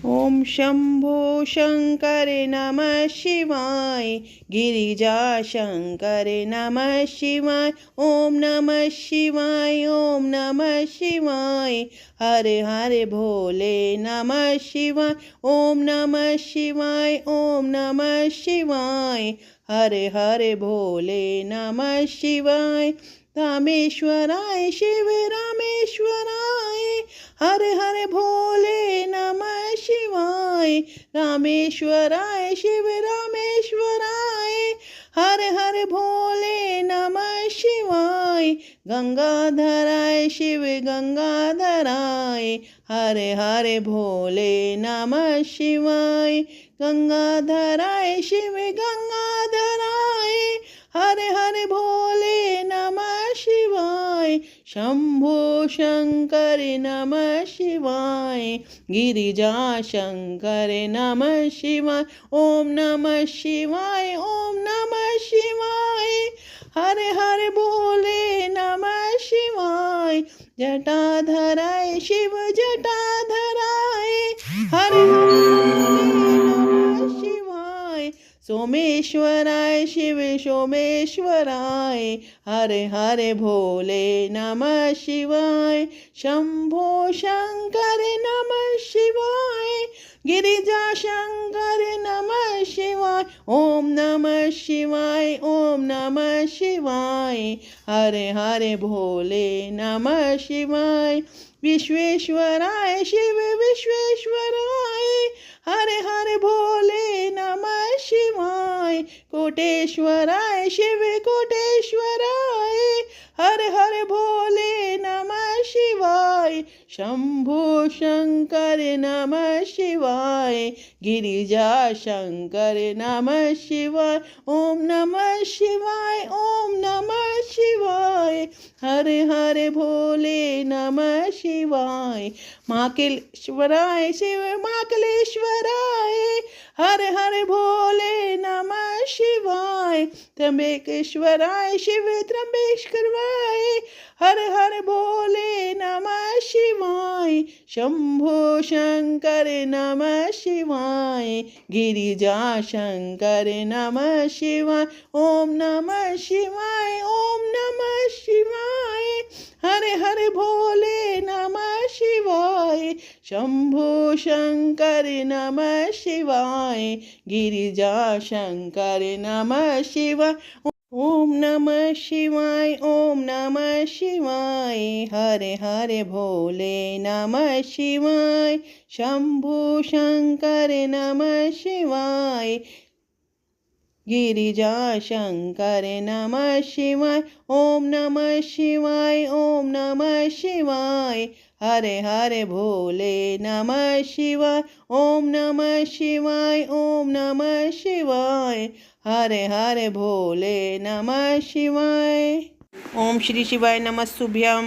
ओम शंभो शंकर नमः शिवाय। गिरिजा शंकर नमः शिवाय। ओम नमः शिवाय। ओम नमः शिवाय। हरे हरे भोले नमः शिवाय। ओम नमः शिवाय। ओम नमः शिवाय। हरे हरे भोले नमः शिवाय। रामेश्वराय शिव रामेश्वराय। हरे हरे भोले नमः शिवाय। रामेश्वराय शिव रामेश्वराय। हरे हरे भोले नमः शिवाय। गंगाधराय शिव गंगाधराय। हरे हरे भोले नमः शिवाय। गंगाधराय शिव गंगाधराय। हरे हरे भोले नमः शिवाय। शंभो शंकर नमः शिवाय। गिरिजा शंकर नमः शिवाय। ओम नमः शिवाय। ओम नमः शिवाय। हरे हरे भोले नमः शिवाय। जटाधराय शिव जटाधराय। हरे हरे भोले नमः शिवाय। सोमेश्वराय शिव सोमेश्वराय। हरे हरे भोले नमः शिवाय। शंभो शंकर नमः शिवाय। गिरिजा शंकर नमः शिवाय। ओम नमः शिवाय। ओम नमः शिवाय। हरे हरे भोले नमः शिवाय। विश्वेश्वराय शिव विश्वेश्वराय। हरे हरे भोले नमः शिवाय। कोटेश्वराय शिव कोटेश्वराय। हरे हरे भोले नमः शिवाय। शंभो शंकर नमः शिवाय। गिरिजा शंकर नमः शिवाय। ओम नमः शिवाय। ओम नमः शिवाय। हरे हरे भोले नमः शिवाय। महाकेश्वराय शिव महाकलेश्वराय। हरे हरे भोले नमः शिवाय। त्र्यंबकेश्वराय शिव त्र्यंबकेश्वराय। हरे हरे भोले नमः शिवाय। शंभो शंकर नमः शिवाय। गिरिजा शंकर नमः शिवाय। ओम नमः शिवाय। ओम नमः शिवाय। हरे हरे भोले नमः शिवाय। शंभो शंकर नमः शिवाय। गिरिजा शंकर नमः शिवाय। ओम नमः शिवाय। ओम नमः शिवाय। हरे हरे भोले नमः शिवाय। शंभो शंकर नमः शिवाय। गिरिजा शंकर नमः शिवाय। ओम नमः शिवाय। ओम नमः शिवाय। हरे हरे भोले नमः शिवाय। ओम नमः शिवाय। ओम नमः शिवाय। हरे हरे भोले नमः शिवाय। ओम श्री शिवाय नमः शुभ्यम।